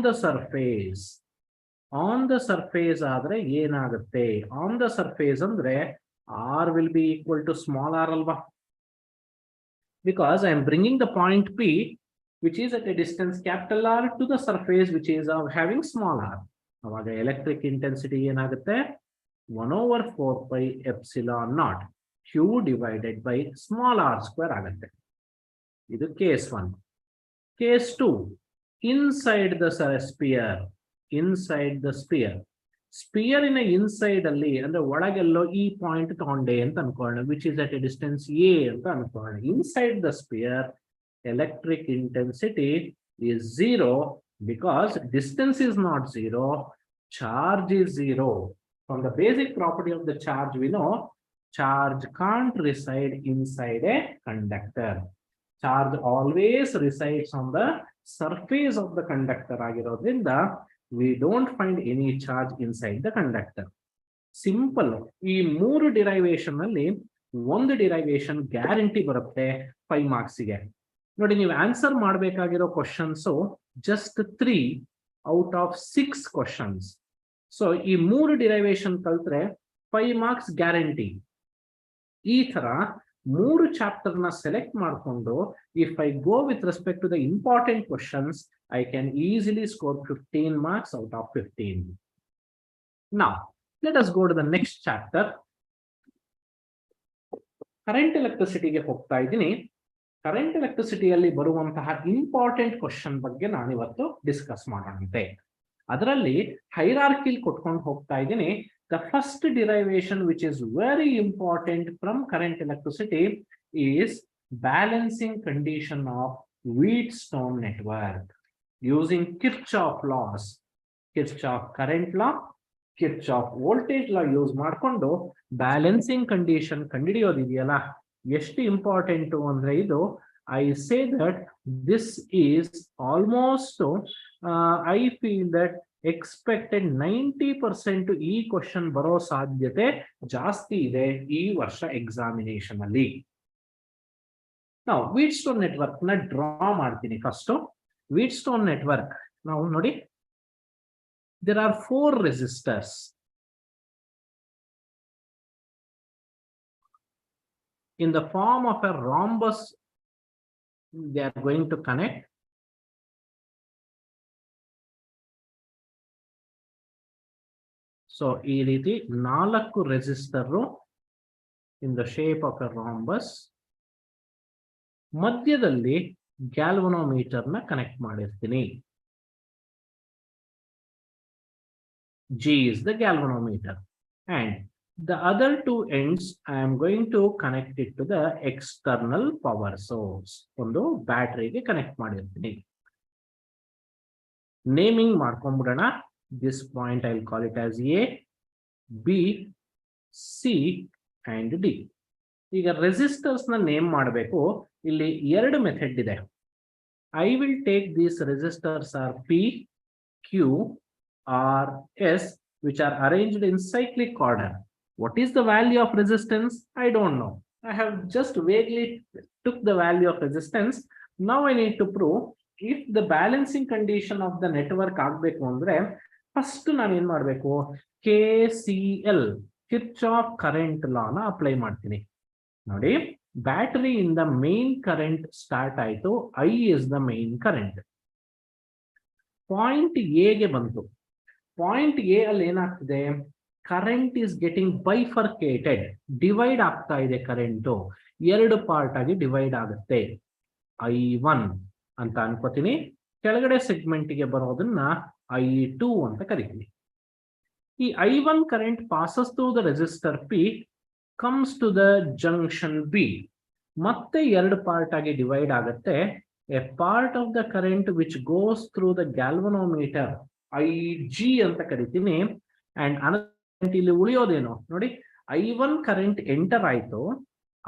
A: the surface ಆದ್ರೆ ಏನಾಗುತ್ತೆ? ಆನ್ ದ ಸರ್ಫೇಸ್ ಅಂದ್ರೆ r will be equal to small r ಅಲ್ವಾ? Because I am bringing the point P which is at a distance capital R to the surface which is having small r. ಅವಾಗ electric intensity ಏನಾಗುತ್ತೆ? 1/4π∈0 Q divided by small r² ಆಗುತ್ತೆ. ಇದು case 1. Case 2 inside the sphere. Sphere in inside ಅಲ್ಲಿ ಅಂದ್ರೆ ಒಳಗೆಲ್ಲೋ ಈ point ತಗೊಂಡೆ ಅಂತ ಅನ್ಕೊಳ್ಳೋಣ, which is at a distance a ಅಂತ ಅನ್ಕೊಳ್ಳೋಣ. Inside the sphere electric intensity is 0 because distance is not 0, charge is 0. From the basic property of the charge we know charge can't reside inside a conductor. Charge always resides on the surface of the conductor ಆಗಿರೋದ್ರಿಂದ we don't find any charge inside the conductor. Simple. ಈ ಮೂರು derivation ಅಲ್ಲಿ ಒಂದು derivation guarantee ಬರುತ್ತೆ 5 marks ಗೆ. ನೋಡಿ, ನೀವು answer ಮಾಡಬೇಕಾಗಿರೋ questions just 3 out of 6 questions. So ಈ ಮೂರು ಡಿರೈವೇಶನ್ ಕಲ್ತ್ರೆ 5 marks ಗ್ಯಾರಂಟಿ. ಈ ತರ ಮೂರು ಚಾಪ್ಟರ್ ನ ಸೆಲೆಕ್ಟ್ ಮಾಡಿಕೊಂಡು if I go with respect to the important questions I can easily score 15 marks out of 15. Now, let us go to the next chapter. Current electricity ಗೆ ಹೋಗ್ತಾ ಇದ್ದೀನಿ. Current ಎಲೆಕ್ಟ್ರಿಸಿಟಿಯಲ್ಲಿ ಬರುವಂತಹ important question ಬಗ್ಗೆ ನಾನು ಇವತ್ತು discuss ಮಾಡೋಣಂತೆ. ಅದರಲ್ಲಿ hierarchy ಕೊಟ್ಕೊಂಡು ಹೋಗ್ತಾ ಇದ್ದೀನಿ. The first derivation which is very important from current electricity is balancing condition of Wheatstone network. using Kirchhoff laws, Kirchhoff current law, Kirchhoff voltage law use ಮಾಡಿಕೊಂಡು balancing condition ಕಂಡುಹಿಡಿಯೋದಿದೆಯಲ್ಲ ಎಷ್ಟು important ಅಂದ್ರೆ ಇದು I say that this is almost I feel that expected 90% ಈ question ಬರೋ ಸಾಧ್ಯತೆ ಜಾಸ್ತಿ ಇದೆ ಈ ವರ್ಷ ಎಕ್ಸಾಮಿನೇಷನ್ ಅಲ್ಲಿ. ನಾವು ವೀಟ್ಸ್ಟೋನ್ ನೆಟ್ವರ್ಕ್ ನ ಡ್ರಾ ಮಾಡ್ತೀನಿ ಫಸ್ಟ್. ವೀಟ್ಸ್ಟೋನ್ ನೆಟ್ವರ್ಕ್ ನಾವು ನೋಡಿ, there are 4 resistors. In the form of a rhombus, they are going to connect. So, ಈ ರೀತಿ 4 resistor in the shape of a rhombus. ಮಧ್ಯದಲ್ಲಿ ಗ್ಯಾಲ್ವನೋಮೀಟರ್ ನ ಕನೆಕ್ಟ್ ಮಾಡಿರ್ತೀನಿ. G is the galvanometer, and the other 2 ends I am going to connect it to the external power source. ಒಂದು ಬ್ಯಾಟರಿಗೆ connect ಮಾಡಿರ್ತೀನಿ. Naming ಮಾಡ್ಕೊಂಡ್ಬಿಡೋಣ. This point I will call it as A, B, C and D. ಈಗ resistors ನ name ಮಾಡಬೇಕು. ಇಲ್ಲಿ 2 method ಇದೆ. I will take these resistors are P, Q, R, S, which are arranged in cyclic order. What is the value of resistance? I don't know. I have just vaguely took the value of resistance. Now I need to prove if the balancing condition of the network ಆಗಬೇಕು ಅಂದ್ರೆ first ನಾನು ಏನ್ ಮಾಡಬೇಕು, KCL Kirchhoff current law ನ apply ಮಾಡ್ತೀನಿ. ನೋಡಿ, battery ಇಂದ main current start ಆಯ್ತು. I is the main current. Point A ಗೆ ಬಂತು. ಪಾಯಿಂಟ್ ಎ ಅಲ್ಲಿ ಏನಾಗ್ತಿದೆ, ಕರೆಂಟ್ ಇಸ್ ಗೆಟಿಂಗ್ ಬೈಫರ್ಕೇಟೆಡ್, ಡಿವೈಡ್ ಆಗ್ತಾ ಇದೆ. ಕರೆಂಟು 2 ಪಾರ್ಟ್ ಆಗಿ ಡಿವೈಡ್ ಆಗುತ್ತೆ. I1 ಅಂತ ಅನ್ಕೋತೀನಿ. ಕೆಳಗಡೆ ಸೆಗ್ಮೆಂಟ್ ಗೆ ಬರೋದನ್ನ I2 ಅಂತ ಕರಿತೀನಿ. ಈ I1 current passes through the resistor P, comes to the junction B. ಮತ್ತೆ 2 ಪಾರ್ಟ್ ಆಗಿ ಡಿವೈಡ್ ಆಗುತ್ತೆ. A part of the current which goes through the galvanometer IG ಅಂತ ಕರಿತೀನಿ. ಅಂಡ್ ಅನಂತ ಇಲ್ಲಿ ಉಳಿಯೋದೇನು ನೋಡಿ, I1 ಕರೆಂಟ್ ಎಂಟರ್ ಆಯ್ತು,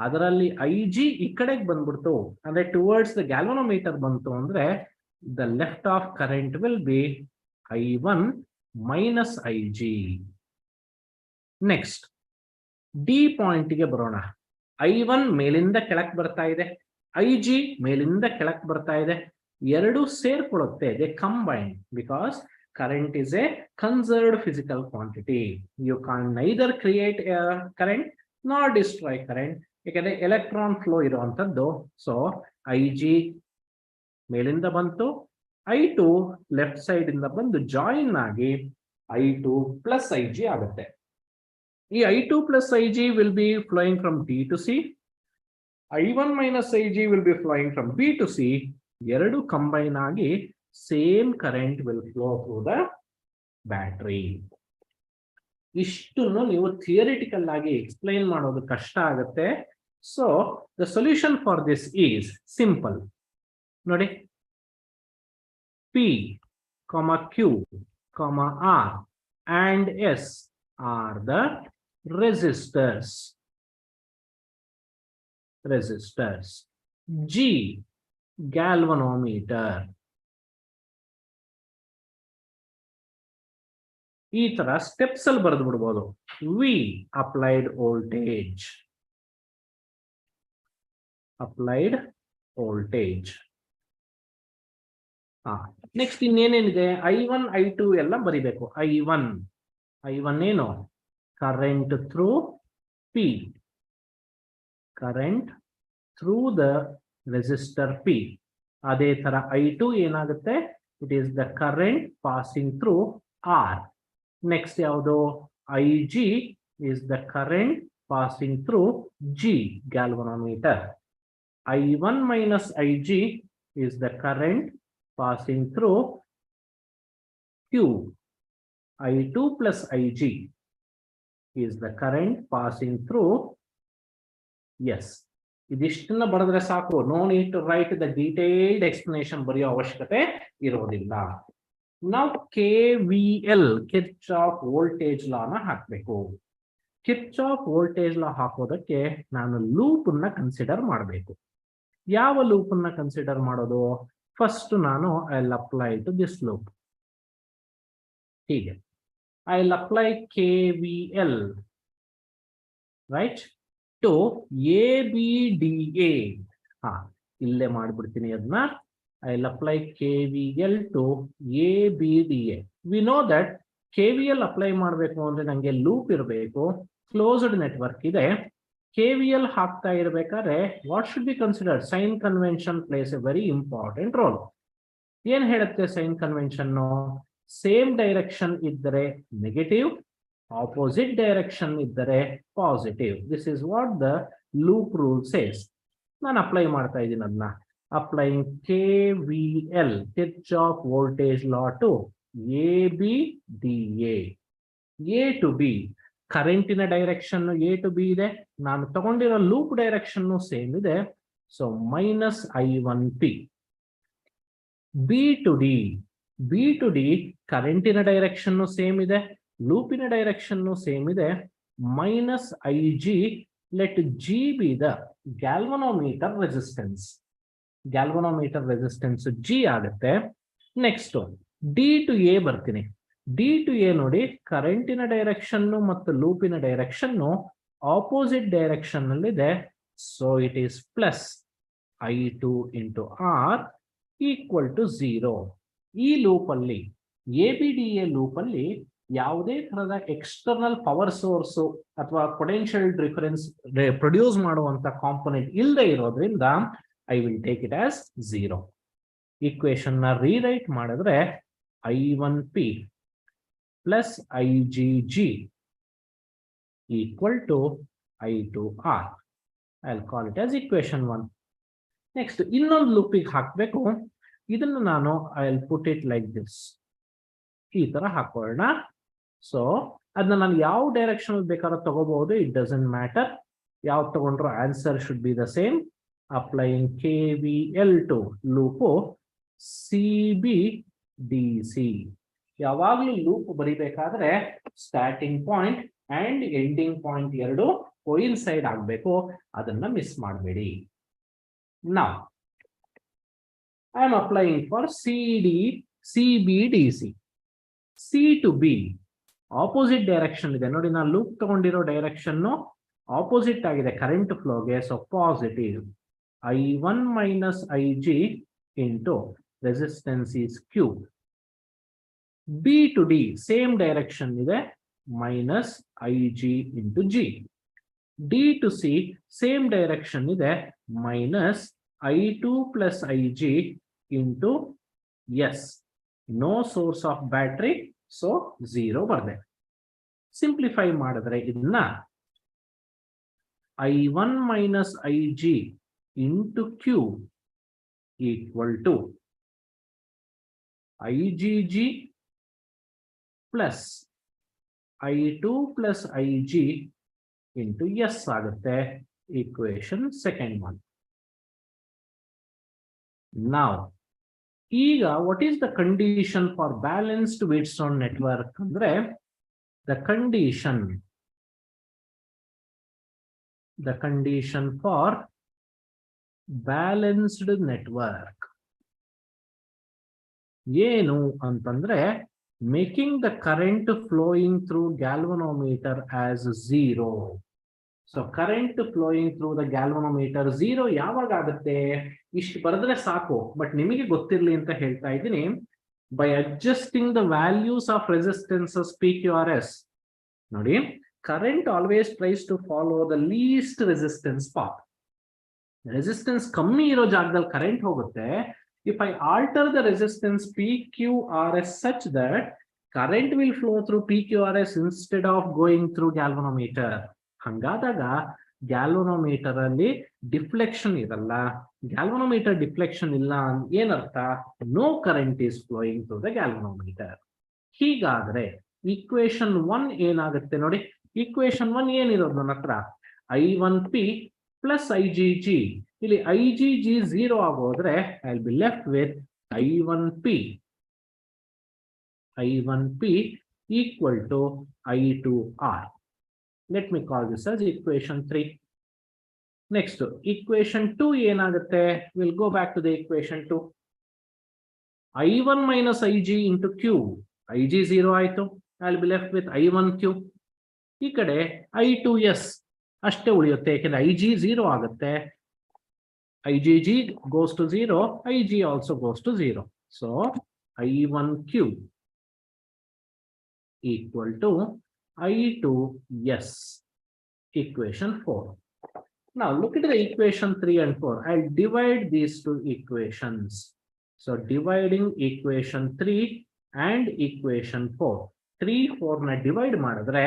A: ಅದರಲ್ಲಿ IG ಈ ಕಡೆಗೆ ಬಂದ್ಬಿಡ್ತು ಅಂದ್ರೆ ಟುವರ್ಡ್ಸ್ ದ ಗ್ಯಾಲ್ವನೋಮೀಟರ್ ಬಂತು ಅಂದ್ರೆ the left of current will be I1 minus IG. Next D point ಗೆ ಬರೋಣ. I1 ಮೇಲಿಂದ ಕೆಳಕ್ ಬರ್ತಾ ಇದೆ, IG ಮೇಲಿಂದ ಕೆಳಕ್ ಬರ್ತಾ ಇದೆ. 2 ಸೇರ್ಕೊಳ್ಳುತ್ತೆ, they combine because current is a conserved physical quantity. You can neither create a current nor destroy current. ಯಾಕಂದ್ರೆ ಎಲೆಕ್ಟ್ರಾನ್ ಫ್ಲೋ ಇರುವಂತದ್ದು. ಸೊ IG ಮೇಲಿಂದ ಬಂತು, I2 ಲೆಫ್ಟ್ ಸೈಡ್ ಇಂದ ಬಂದು ಜಾಯಿನ್ ಆಗಿ I2 ಪ್ಲಸ್ IG ಆಗುತ್ತೆ. ಈ I2 plus IG will be flowing from D to C. I1 minus IG will be flowing from B to C. 2 combine ಆಗಿ same current will flow through the battery. ಇಷ್ಟನ್ನು ನೀವು theoretical ಆಗಿ explain ಮಾಡೋದು ಕಷ್ಟ ಆಗುತ್ತೆ. So the solution for this is simple. ನೋಡಿ, P, Q, R and S are the resistors. G, galvanometer. ಈ ತರ ಸ್ಟೆಪ್ಸ್ ಅಲ್ಲಿ ಬರೆದು ಬಿಡಬಹುದು. ವಿ ಅಪ್ಲೈಡ್ ವೋಲ್ಟೇಜ್, ನೆಕ್ಸ್ಟ್ ಇನ್ನೇನೇನಿದೆ, I1 I2 ಎಲ್ಲ ಬರಿಬೇಕು. I1 ಏನು, current through P, current through the resistor P. ಅದೇ ತರ I2 ಏನಾಗುತ್ತೆ, it is the current passing through R. Next ಯಾವುದು, IG is the current passing through G, galvanometer. I1 minus IG is the current passing through Q. I2 plus IG is the current passing through S. ಇದಿಷ್ಟನ್ನ ಬರೆದ್ರೆ ಸಾಕು. No need to write the detailed explanation ಬರೆಯೋ ಅವಶ್ಯಕತೆ ಇರೋದಿಲ್ಲ. ನಾವು KVL Kirchhoff voltage ಲಾನ ಹಾಕಬೇಕು. Kirchhoff voltage ಲಾ ಹಾಕೋದಕ್ಕೆ ನಾನು ಲೂಪ್ ಅನ್ನ ಕನ್ಸಿಡರ್ ಮಾಡಬೇಕು. ಯಾವ ಲೂಪ್ ಅನ್ನ ಕನ್ಸಿಡರ್ ಮಾಡೋದು? ಫಸ್ಟ್ ನಾನು I will apply to this loop. ಹೀಗೆ I will apply KVL right to ABDA. ಇಲ್ಲೇ ಮಾಡ್ಬಿಡ್ತೀನಿ ಅದನ್ನ. I will apply KVL to ABDA. We know that KVL apply ಮಾಡಬೇಕು ಅಂದ್ರೆ ನಂಗೆ ಲೂಪ್ ಇರಬೇಕು, ಕ್ಲೋಸ್ಡ್ ನೆಟ್ವರ್ಕ್ ಇದೆ. KVL ಹಾಕ್ತಾ ಇರಬೇಕಾದ್ರೆ what should be considered? Sign convention plays a very important role. ಏನ್ ಹೇಳುತ್ತೆ ಸೈನ್ ಕನ್ವೆನ್ಷನ್? ಸೇಮ್ ಡೈರೆಕ್ಷನ್ ಇದ್ದರೆ ನೆಗೆಟಿವ್, ಆಪೋಸಿಟ್ ಡೈರೆಕ್ಷನ್ ಇದ್ದರೆ positive. This is what the loop rule says. ನಾನು ಅಪ್ಲೈ ಮಾಡ್ತಾ ಇದ್ದೀನಿ ಅದನ್ನ. Applying KVL Kirchhoff voltage law to ABDA. A to B ಕರೆಂಟಿನ direction A to B ಇದೆ. ನಾನು ತಗೊಂಡಿರೋ ಲೂಪ್ ಡೈರೆಕ್ಷನ್ ಸೇಮ್ ಇದೆ. So -I1P. B to D ಕರೆಂಟಿನ ಡೈರೆಕ್ಷನ್ ಸೇಮ್ ಇದೆ, ಲೂಪಿನ ಡೈರೆಕ್ಷನ್ ಸೇಮ್ ಇದೆ. -IG. Let G B the galvanometer resistance. Galvanometer resistance G ಆಗುತ್ತೆ. Next D to A ಬರ್ತೀನಿ. D to A ನೋಡಿ, ಕರೆಂಟಿನ ಡೈರೆಕ್ಷನ್ ಮತ್ತು ಲೂಪಿನ ಡೈರೆಕ್ಷನ್ ಆಪೋಸಿಟ್ ಡೈರೆಕ್ಷನ್ ಅಲ್ಲಿ ಇದೆ. So it is plus I2 into R equal to 0. ಈ loop ಅಲ್ಲಿ ABDA loop ಅಲ್ಲಿ ಯಾವುದೇ ತರಹದ ಎಕ್ಸ್ಟರ್ನಲ್ ಪವರ್ ಸೋರ್ಸ್ ಅಥವಾ ಪೊಟೆನ್ಷಿಯಲ್ ಡಿಫರೆನ್ಸ್ ಪ್ರೊಡ್ಯೂಸ್ ಮಾಡುವಂತ ಕಾಂಪೊನೆಂಟ್ ಇಲ್ಲದೆ ಇರೋದ್ರಿಂದ I will take it as 0. Equation ನ ರೀರೈಟ್ ಮಾಡಿದ್ರೆ I1P plus IGG equal to I2R. I'll call it as equation 1. Next, ಇನ್ನೊಂದು ಲೂಪಿಗೆ ಹಾಕಬೇಕು. ಇದನ್ನು ನಾನು I'll put it like this. ಈ ತರ ಹಾಕೋಣ. ಸೊ ಅದನ್ನ ನಾನು ಯಾವ ಡೈರೆಕ್ಷನ್ ಬೇಕಾದ್ರೂ ತಗೋಬಹುದು. It doesn't matter. ಯಾವ ತಗೊಂಡ್ರು answer should be the same. Applying KVL to loop CBDC. ಯಾವಾಗಲೂ ಲೂಪ್ ಬರಿಬೇಕಾದ್ರೆ starting point and ending point ಎರಡು ಕೋಯಿನ್ಸೈಡ್ ಆಗಬೇಕು. ಅದನ್ನ ಮಿಸ್ ಮಾಡಬೇಡಿ. Now I am applying for CBDC. C to B opposite direction ಇದೆ ನೋಡಿ. ನಾನು ಲೂಪ್ ತಗೊಂಡಿರೋ ಡೈರೆಕ್ಷನ್ ಆಪೋಸಿಟ್ ಆಗಿದೆ ಕರೆಂಟ್ ಫ್ಲೋಗೆ. So positive I1 minus IG into resistance is Q. B to D same direction ಇದೆ, minus IG into G. D to C same direction ಇದೆ, minus I2 plus IG into S. No source of battery, so 0 ಬರ್ದೆ. Simplify ಮಾಡಿದ್ರೆ ಇದನ್ನ I1 minus IG into Q equal to IGG plus I2 plus IG into S ಆಗುತ್ತೆ. Equation second one. Now ಈಗ what is the condition for balanced Wheatstone network ಅಂದ್ರೆ the condition for balanced network ಏನು ಅಂತಂದ್ರೆ making the current flowing through galvanometer as 0. So current flowing through the galvanometer 0 ಯಾವಾಗ ಆಗುತ್ತೆ? ಇಷ್ಟು ಬರೆದ್ರೆ ಸಾಕು, ಬಟ್ ನಿಮಗೆ ಗೊತ್ತಿರಲಿ ಅಂತ ಹೇಳ್ತಾ ಇದ್ದೀನಿ. By adjusting the values of resistances PQRS. ನೋಡಿ, current always tries to follow the least resistance path. Resistance ಕಮ್ಮಿ ಇರೋ ಜಾಗದಲ್ಲಿ ಕರೆಂಟ್ ಹೋಗುತ್ತೆ. If I alter the resistance PQRS such that current will flow through PQRS instead of going through galvanometer. ಹಂಗಾದಾಗ galvanometer ಅಲ್ಲಿ deflection ಇರಲ್ಲ. Galvanometer deflection ಇಲ್ಲ ಏನರ್ಥ? No current is flowing through the galvanometer. ಹೀಗಾದ್ರೆ ಈಕ್ವೇಶನ್ 1 ಏನಾಗುತ್ತೆ ನೋಡಿ. Equation 1 ಏನಿರೋದು ನನ್ನ ಹತ್ರ? I1P plus IgG. ಇಲ್ಲಿ IgG 0 ಆಗೋದ್ರೆ I'll be left with I1P. I1P equal to I2R. Let me call this as equation 3. Next, equation 2 ಏನಾಗುತ್ತೆ? We'll go back to the equation 2. I1 minus Ig into Q. Ig 0 ಆಯ್ತು. I'll be left with I1Q. ಈ ಕಡೆ I2S ಅಷ್ಟೇ ಉಳಿಯುತ್ತೆ, ಯಾಕೆಂದ್ರೆ Ig 0 ಆಗುತ್ತೆ. IgG goes to 0, Ig also goes to 0. So I1Q equal to I2S, equation 4. Now look at the equation 3 and 4. I'll divide these two equations. So dividing equation 3 and equation 4. 3, 4 na divide madidre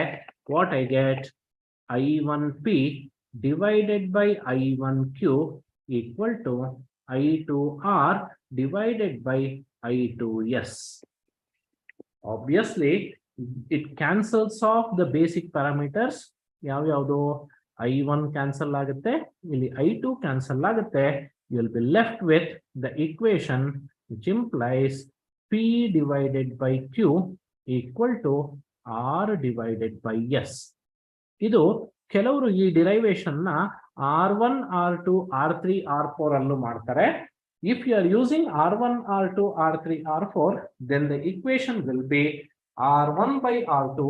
A: what I get? I1P divided by I1Q equal to I2R divided by I2S. Obviously, it cancels off the basic parameters. ಯಾವ್ಯಾವುದು? I1 cancel ಆಗುತ್ತೆ, ಇಲ್ಲಿ I2 cancel ಆಗುತ್ತೆ. You'll be left with the equation which implies P divided by Q equal to R divided by S. ಇದು ಕೆಲವರು ಈ derivation ನ R1, R2, R3, R4 ಅಲ್ಲೂ ಮಾಡ್ತಾರೆ. If you are using R1, R2, R3, R4, then the equation will be R1 by R2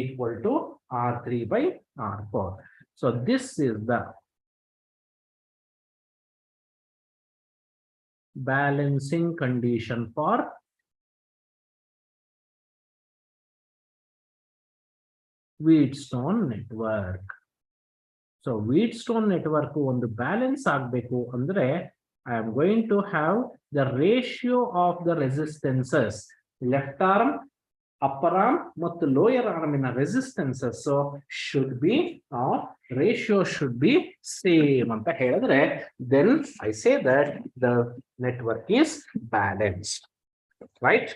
A: equal to R3 by R4. So this is the balancing condition for Wheatstone network. So Wheatstone network ಒಂದು balance ಆಗಬೇಕು ಅಂದ್ರೆ I am going to have the ratio of the resistances, left arm, upper arm ಮತ್ತು lower arm in resistances so should be or ratio should be same ಅಂತ ಹೇಳಿದ್ರೆ then I say that the network is balanced, right?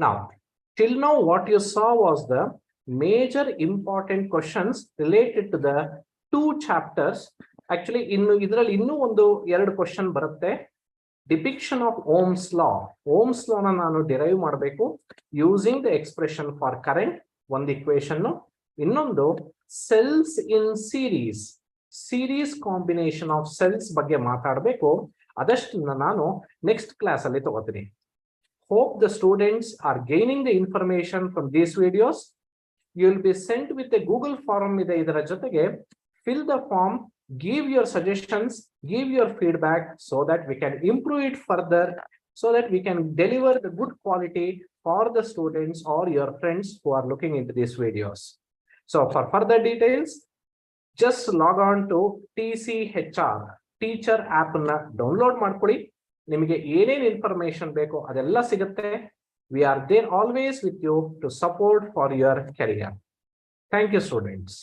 A: Now till now what you saw was the major important questions related to the two chapters. Actually ಇದರಲ್ಲಿ ಇನ್ನೂ ಒಂದು ಎರಡು question ಬರುತ್ತೆ. Depiction of Ohm's law. Ohm's law na ನಾನು derive ಮಾಡಬೇಕು using the expression for current, ಒಂದು equation. ಇನ್ನೊಂದು cells in series combination of cells ಬಗ್ಗೆ ಮಾತಾಡಬೇಕು. ಅದಷ್ಟನ್ನ ನಾನು ನೆಕ್ಸ್ಟ್ ಕ್ಲಾಸ್ ಅಲ್ಲಿ ತಗೋತೀನಿ. Hope the students are gaining the information from these videos. You will be sent with a Google form ಇದೆ ಇದರ ಜೊತೆಗೆ. Fill the form, give your suggestions, give your feedback so that we can improve it further, so that we can deliver the good quality for the students or your friends who are looking into these videos. So for further details, just log on to tchr teacher app na download ಮಾಡ್ಕೊಳ್ಳಿ. ನಿಮಗೆ ಏನೇನು information ಬೇಕೋ ಅದೆಲ್ಲ ಸಿಗುತ್ತೆ. We are there always with you to support for your career. Thank you, students.